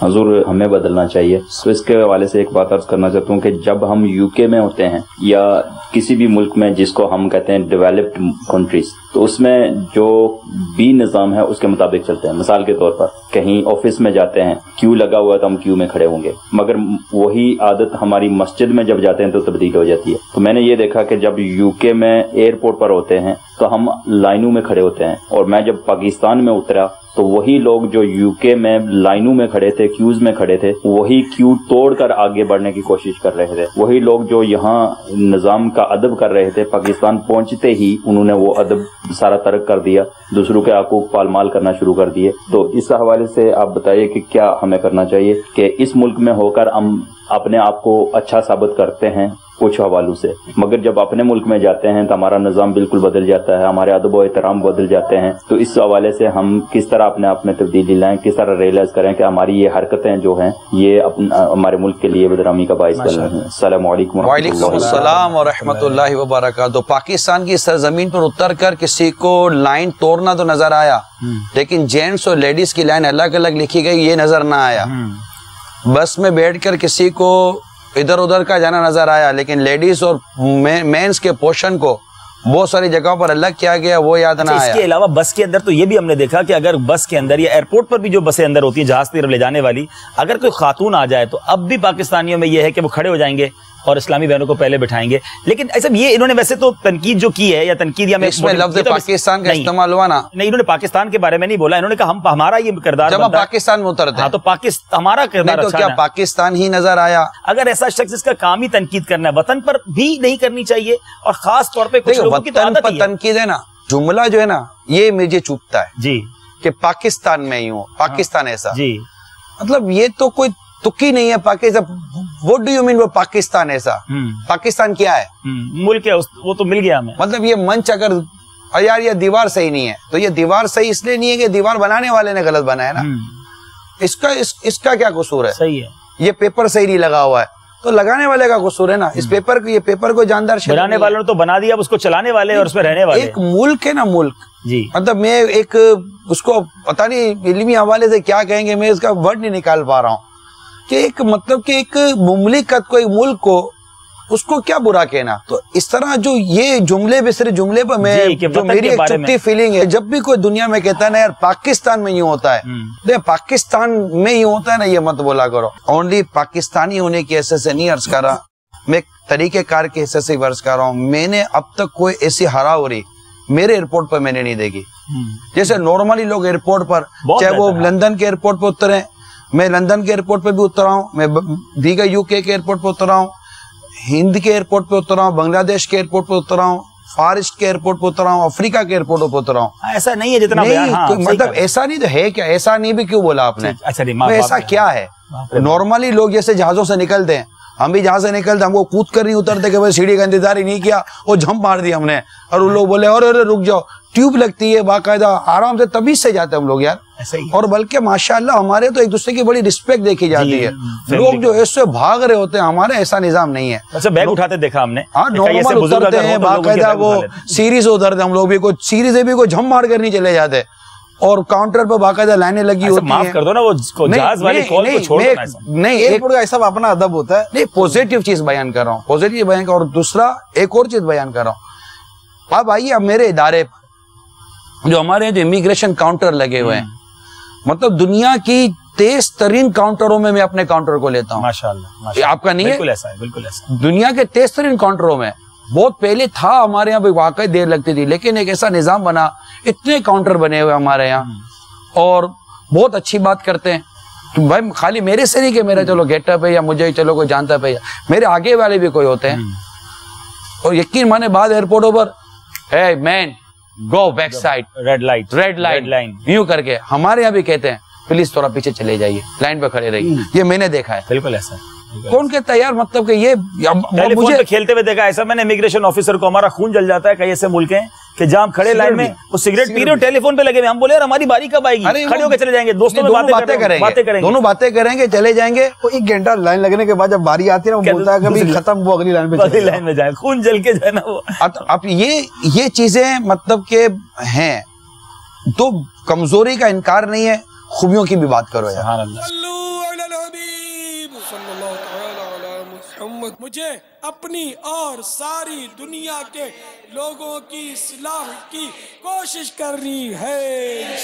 حضور ہمیں بدلنا چاہیے. تو اس کے حوالے سے ایک بات عرض کرنا چاہتا ہوں کہ جب ہم یو کے میں ہوتے ہیں یا کسی بھی ملک میں جس کو ہم کہتے ہیں ڈیولپڈ کنٹریز، تو اس میں جو بھی نظام ہے اس کے مطابق چلتے ہیں. مثال کے طور پر کہیں آفس میں جاتے ہیں، کیو لگا ہوا ہے تو ہم کیو میں کھڑے ہوں گے، مگر وہی عادت ہماری مسجد میں جب جاتے ہیں تو تبدیل ہو جاتی ہے. تو میں نے یہ دیکھا کہ جب یو کے میں ایئرپورٹ پر ہوتے ہیں تو ہم لائنوں میں کھڑے ہوتے ہیں، اور میں جب پاکستان میں اترا تو وہی لوگ جو یو کے میں لائنوں میں کھڑے تھے، کیوز میں کھڑے تھے، وہی کیو توڑ کر آگے بڑھنے کی کوشش کر رہے تھے. وہی لوگ جو یہاں نظام کا ادب کر رہے تھے، پاکستان پہنچتے ہی انہوں نے وہ ادب سارا ترک کر دیا، دوسروں کے حقوق پالمال کرنا شروع کر دیے. تو اس حوالے سے آپ بتائیے کہ کیا ہمیں کرنا چاہیے کہ اس ملک میں ہو کر ہم اپنے آپ کو اچھا ثابت کرتے ہیں کچھ حوالوں سے، مگر جب اپنے ملک میں جاتے ہیں تو ہمارا نظام بالکل بدل جاتا ہے، ہمارے ادب و احترام بدل جاتے ہیں. تو اس حوالے سے ہم کس طرح اپنے آپ میں تبدیلی لائیں، کس طرح ریئلائز کریں کہ ہماری یہ حرکتیں جو ہیں یہ ہمارے ملک کے لیے بدنامی کا باعث بن رہی ہیں. السلام علیکم. وعلیکم السلام ورحمۃ اللہ وبرکاتہ. پاکستان کی سرزمین پر اتر کر کسی کو لائن توڑنا تو نظر آیا، لیکن جینٹس اور لیڈیز کی لائن الگ الگ لکھی گئی یہ نظر نہ آیا. بس میں بیٹھ کر کسی کو ادھر ادھر کا جانا نظر آیا، لیکن لیڈیز اور مینس کے پورشن کو بہت ساری جگہوں پر الگ کیا گیا وہ یاد نہ آیا. اس کے علاوہ بس کے اندر تو یہ بھی ہم نے دیکھا کہ اگر بس کے اندر یا ایئرپورٹ پر بھی جو بسیں اندر ہوتی ہیں جہاز کی طرف لے جانے والی، اگر کوئی خاتون آ جائے تو اب بھی پاکستانیوں میں یہ ہے کہ وہ کھڑے ہو جائیں گے اور اسلامی بہنوں کو پہلے بٹھائیں گے. لیکن ایسا یہ انہوں نے ویسے تو تنقید جو کی ہے یا تنقید یا اس میں لفظ پاکستان کا استعمال ہوا نا، نہیں انہوں نے پاکستان کے بارے میں نہیں بولا، انہوں نے کہا ہمارا یہ کردار جب ہم پاکستان میں اترتے ہیں تو ہمارا کردار تو کیا پاکستان ہی نظر آیا. اگر ایسا شخص اس کا کام ہی تنقید کرنا ہے، وطن پر بھی نہیں کرنی چاہیے. اور خاص طور پہ کچھ لوگوں کی تنقید ہے نا، جملہ جو ہے نا یہ مجھے چوبتا ہے جی کہ پاکستان میں ہی ہوں، پاکستان ایسا جی، مطلب یہ تو کوئی تکی نہیں ہے. Pakistan what do you mean وہ پاکستان ایسا؟ پاکستان کیا ہے؟ ملک ہے، وہ تو مل گیا ہمیں. مطلب یہ منچ اگر یار یہ دیوار صحیح نہیں ہے تو یہ دیوار صحیح اس لیے نہیں ہے کہ دیوار بنانے والے نے غلط بنایا نا. اس کا کیا قصور ہے؟ صحیح ہے. یہ پیپر صحیح نہیں لگا ہوا ہے تو لگانے والے کا قصور ہے نا. اس پیپر کو، یہ پیپر کو جاندار بنانے والوں نے تو بنا دیا، اب اس کو چلانے والے اور اس میں رہنے والے. ایک ملک ہے نا، ملک جی، مطلب میں ایک اس کو پتہ نہیں علمی حوالے سے کیا کہیں گے، میں اس کا ورڈ نہیں نکال پا رہا ہوں کہ ایک مطلب کہ ایک مملکت کو، ایک ملک کو، اس کو کیا برا کہنا. تو اس طرح جو یہ جملے بھی صرف جملے پر میں جو میری ایک چپٹی فیلنگ ہے، جب بھی کوئی دنیا میں کہتا ہے نا یار پاکستان میں یوں ہوتا ہے، پاکستان میں یوں ہوتا ہے نا، یہ مت بولا کرو. اونلی پاکستانی ہونے کی حیثیت سے نہیں عرض کر رہا، میں ایک طریقہ کار کی حیثیت سے عرض کر رہا ہوں. میں نے اب تک کوئی ایسی ہراوری میرے ایئرپورٹ پر میں نے نہیں دیکھی. جیسے نارملی لوگ ایئرپورٹ پر، چاہے وہ لندن کے ایئرپورٹ پہ اترے، میں لندن کے ایئرپورٹ پہ بھی اترا ہوں، میں دیگر یو کے ایئرپورٹ پہ اترا ہوں، ہند کے ایئرپورٹ پہ اترا ہوں، بنگلہ دیش کے ایئرپورٹ پہ اترا ہوں، فارسٹ کے ایئرپورٹ پہ اترا ہوں، افریقہ کے ایئرپورٹ پہ اترا ہوں. ایسا نہیں ہے جتنا مطلب ایسا نہیں تو ہے کیا؟ ایسا نہیں بھی کیوں بولا آپ نے؟ ایسا کیا ہے؟ نارملی لوگ جیسے جہازوں سے نکلتے ہیں، ہم بھی جہاں سے نکلتے ہم کو کود کر نہیں اترتے کہ بھائی سیڑھی کا انتظار ہی نہیں کیا، وہ جھمپ مار دی ہم نے، اور وہ لوگ بولے اور رک جاؤ. ٹیوب لگتی ہے باقاعدہ، آرام سے تبھی سے جاتے ہم لوگ یار. اور بلکہ ماشاءاللہ ہمارے تو ایک دوسرے کی بڑی رسپیکٹ دیکھی جاتی ہے. لوگ جو ایسے بھاگ رہے ہوتے ہیں، ہمارے ایسا نظام نہیں ہے. اچھا بیگ اٹھاتے دیکھا ہم نے، ہاں نارمل اترتے ہیں باقاعدہ، وہ سیریز اترتے ہم لوگ بھی، کوئی سیریزیں بھی کوئی جھم مار کر نہیں چلے جاتے، اور کاؤنٹر پہ باقاعدہ لائنیں لگی ہوتی ہیں. معاف کر دو نا وہ جہاز والی کال کو چھوڑ دو. نہیں ایئرپورٹ کا ایسا اپنا ادب ہوتا ہے. نہیں پوزیٹیو چیز بیان کر رہا ہوں، پوزیٹیو بیان کر. اور دوسرا ایک اور چیز بیان کر رہا ہوں. اب آئیے اب میرے ادارے پر جو ہمارے جو امیگریشن کاؤنٹر لگے ہوئے ہیں، مطلب دنیا کی تیز ترین کاؤنٹروں میں میں اپنے کاؤنٹر کو لیتا ہوں. ماشاءاللہ آپ کا نہیں ہے؟ بالکل ایسا ہے، بالکل ایسا. دنیا کے تیز ترین کاؤنٹروں میں بہت پہلے تھا ہمارے یہاں پہ، واقعی دیر لگتی تھی، لیکن ایک ایسا نظام بنا، اتنے کاؤنٹر بنے ہوئے ہمارے یہاں، اور بہت اچھی بات کرتے ہیں. بھائی خالی میرے سے نہیں کہ میرا چلو گیٹ اپ ہے یا مجھے چلو کوئی جانتا ہے، میرے آگے والے بھی کوئی ہوتے ہیں. اور یقین مانے بعد ایئرپورٹوں پر ہے مین go back side, red light یوں کر کے. ہمارے یہاں بھی کہتے ہیں پلیز تھوڑا پیچھے چلے جائیے، لائن پہ کھڑے رہیے. یہ میں نے دیکھا ہے. بالکل ایسا. کون کہتا ہے یار، مطلب کہ یہ مجھے کھیلتے ہوئے دیکھا ایسا. میں نے امیگریشن آفیسر کو، ہمارا خون جل جاتا ہے کئی ایسے ملک ہیں کہ جہاں کھڑے لائن میں وہ سگریٹ پی رہے ہو، ٹیلی فون پہ لگے ہوئے، ہم بولے یار ہماری باری کب آئے گی، کھڑے ہو کے چلے جائیں گے، دوستوں میں باتیں کریں گے، دونوں باتیں کریں گے، چلے جائیں گے. ایک گھنٹہ لائن لگنے کے بعد جب باری آتی ہے نا، وہ بولتا ہے کبھی ختم، وہ اگلی لائن میں جائیں، خون جل کے جائے نا وہ. اب یہ چیزیں مطلب کہ ہیں تو کمزوری کا انکار نہیں ہے، خوبیوں کی بھی بات کرو یار. صلی اللہ تعالی علی محمد. مجھے اپنی اور ساری دنیا کے لوگوں کی اصلاح کی کوشش کرنی ہے.